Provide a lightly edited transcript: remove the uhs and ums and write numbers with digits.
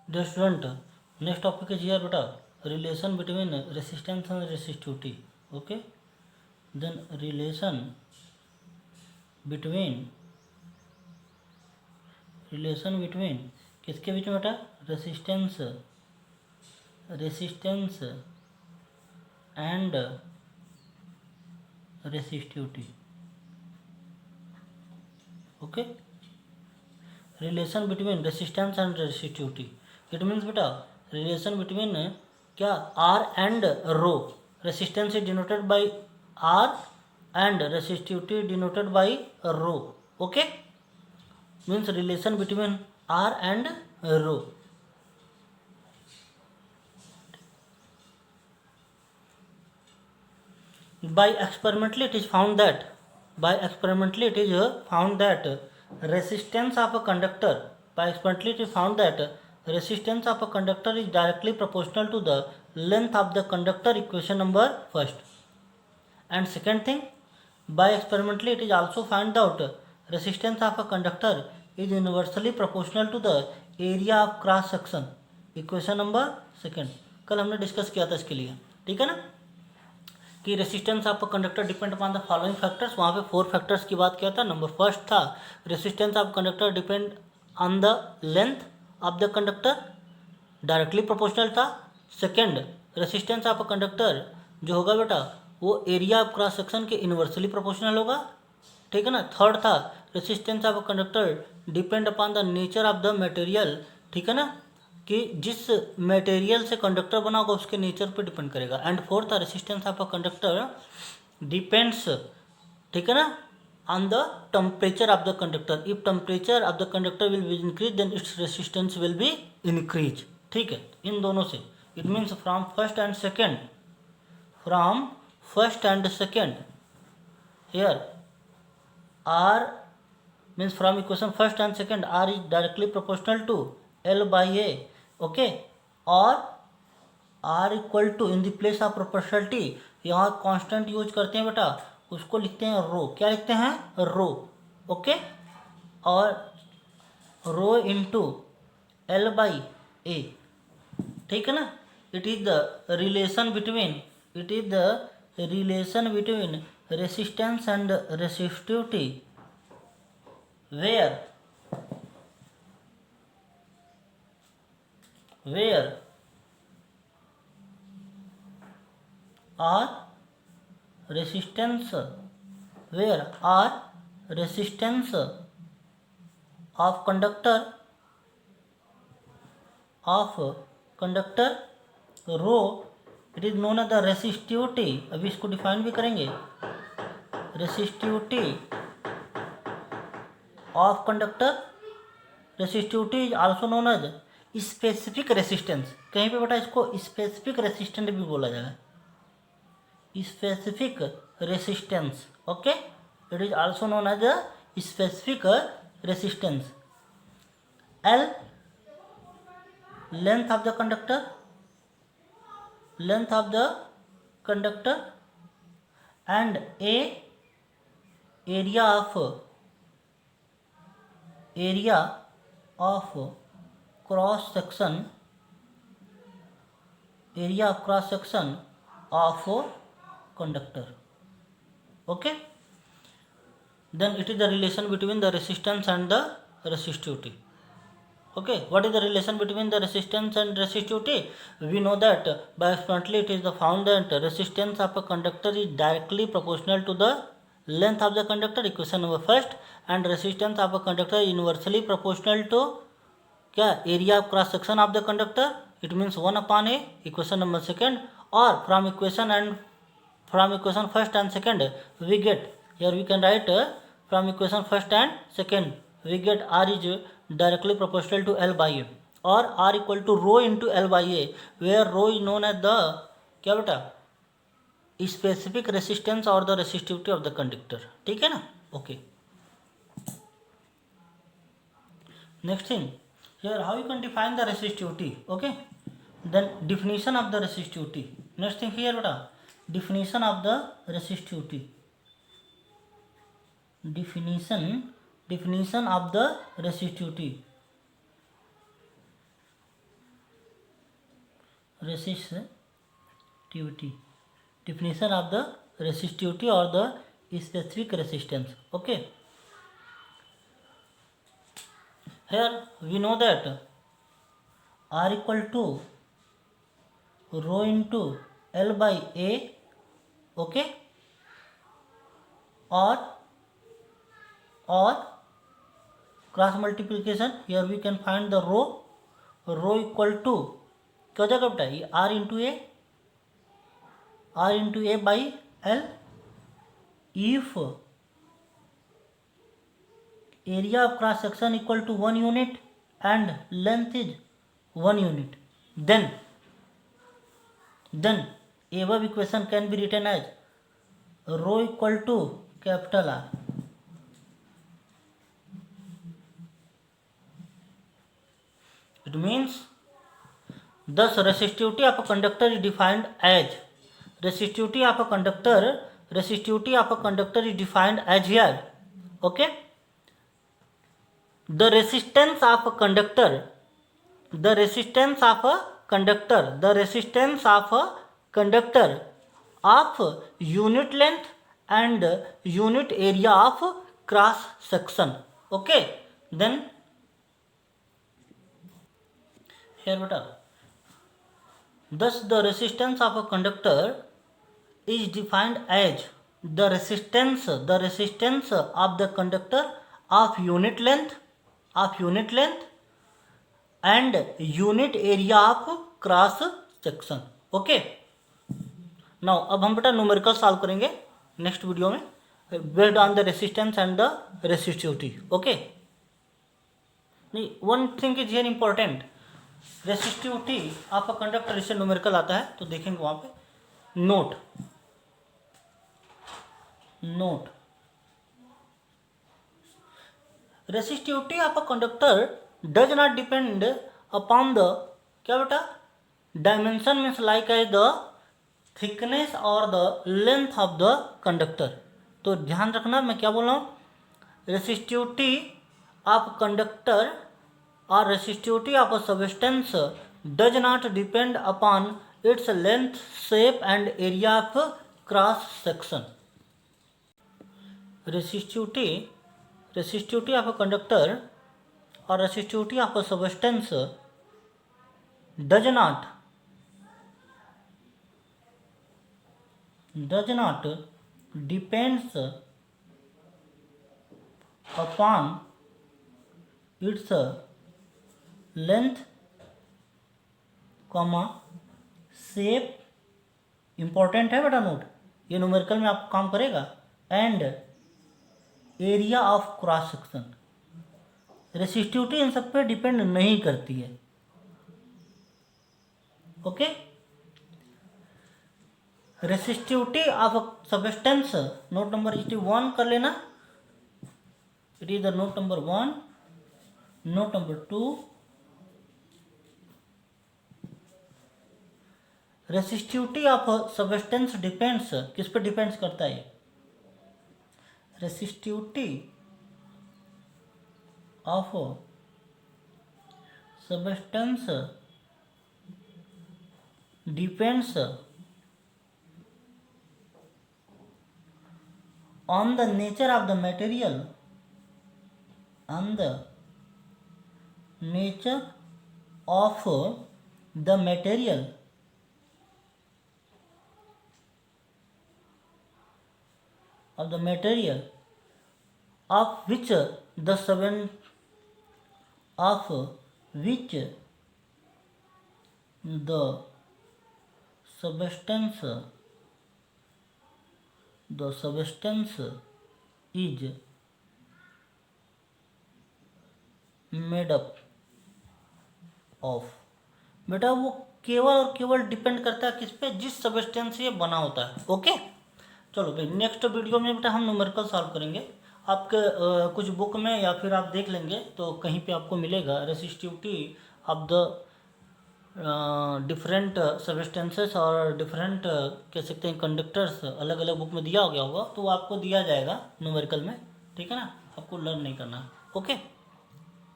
Dear student, next topic is here beta, relation between resistance and resistivity. Okay, then between relation between किसके बीच में बेटा, resistance and resistivity. Okay, relation between resistance and resistivity. It means बेटा relation between क्या, R and rho. Resistance is denoted by R and resistivity denoted by rho. Okay, means relation between R and rho. By experimentally it is found that resistance of a conductor is directly proportional to the length of the conductor. Equation number first. And second thing, by experimentally it is also found out resistance of a conductor is inversely proportional to the area of cross section. Equation number second. कल हमने discuss किया था इसके लिए, ठीक है ना, कि resistance of conductor depend upon the following factors. वहाँ पे 4 फैक्टर्स की बात किया था. नंबर फर्स्ट था resistance of conductor depend on the length of the conductor, directly proportional था. सेकेंड, रेसिस्टेंस ऑफ कंडक्टर जो होगा बेटा वो एरिया ऑफ क्रॉस सेक्शन के इन्वर्सली प्रोपोर्शनल होगा, ठीक है ना. थर्ड था resistance of conductor depend upon the nature of the material, ठीक है ना, कि जिस मटेरियल से कंडक्टर बना होगा उसके नेचर पे डिपेंड करेगा. एंड फोर्थ था resistance of a conductor depends, ठीक है ना, on the temperature of the conductor. If temperature of the conductor will be increase then its resistance will be increase. ठीक है, इन दोनों से. It means from first and second here r means from equation first and second r is directly proportional to L by A. okay, or r equal to in the place of proportionality यहाँ constant use करते हैं बेटा, उसको लिखते हैं रो. क्या लिखते हैं, रो. ओके, और rho into L by A, ठीक है ना. It is the relation between resistance and resistivity where r resistance of conductor rho, it is known as the resistivity. अभी इसको डिफाइन भी करेंगे. resistivity of conductor, resistivity is also known as specific resistance. कहीं पे बेटा इसको specific resistance भी बोला जाएगा, specific resistance. Okay, it is also known as specific resistance. L length of the conductor and A area of cross section of conductor. okay, then it is the relation between the resistance and the resistivity. okay, what is the relation between the resistance and resistivity? We know that by experimentally it is the found that resistance of a conductor is directly proportional to the length of the conductor. equation number first. And resistance of a conductor is inversely proportional to क्या, area of cross section of the conductor. it means 1 upon A. equation number second. or from equation first and second we get, here we can write from equation first and second we get r is directly proportional to L by A, or r equal to rho into L by A, where rho is known as the क्या बेटा, specific resistance और the resistivity of the conductor. ठीक है ना. Okay, next thing here how you can define the resistivity. okay, then definition of the resistivity. next thing here beta, definition of the resistivity. definition of the resistivity. resistivity, definition of the resistivity or the specific resistance. Okay, here we know that R equal to rho into L by A. Okay, or cross multiplication, here we can find the rho equal to क्या हो जाएगा बेटा, ये R into A by L. If area of cross section equal to 1 unit and length is 1 unit, then above equation can be written as rho equal to capital R. It means thus resistivity of a conductor is defined as resistivity of a conductor is defined as here. Okay, the resistance of a conductor of unit length and unit area of cross section. Okay, then here beta, thus the resistance of a conductor is defined as the resistance of the conductor of unit length and unit area of cross section. Okay, now अब हम बेटा numerical solve करेंगे next video में based on the resistance and the resistivity. Okay, नहीं, one thing is here important, resistivity of a conductor, इससे numerical आता है तो देखेंगे वहाँ पे. Note resistivity of a conductor does not depend upon the क्या बेटा, dimension means like as the thickness or the length of the conductor. तो ध्यान रखना मैं क्या बोल रहा हूँ, resistivity of conductor or resistivity of a substance does not depend upon its length, shape and area of cross section. Resistivity of a conductor or resistivity of a substance does not depends upon its length, shape, important है बेटा note, ये numerical में आपको काम करेगा, and area of cross section. Resistivity इन सब पे डिपेंड नहीं करती है. Okay, resistivity of substance, note number 1 कर लेना. It is the note number 1. Note number 2, resistivity of substance depends, किस पे डिपेंड्स करता है, resistivity of substance depends on the nature of the material, of the material of which the substance is made up of. बेटा वो केवल और केवल depend करता है किस पे, जिस सब्सटेंस से ये बना होता है. ओके, चलो भाई नेक्स्ट वीडियो में बेटा हम न्यूमेरिकल सॉल्व करेंगे. आपके कुछ बुक में या फिर आप देख लेंगे तो कहीं पे आपको मिलेगा resistivity of the different substances और डिफरेंट कह सकते हैं कंडक्टर्स, अलग अलग बुक में दिया हो गया होगा, तो आपको दिया जाएगा न्यूमेरिकल में. ठीक है ना, आपको लर्न नहीं करना है. ओके.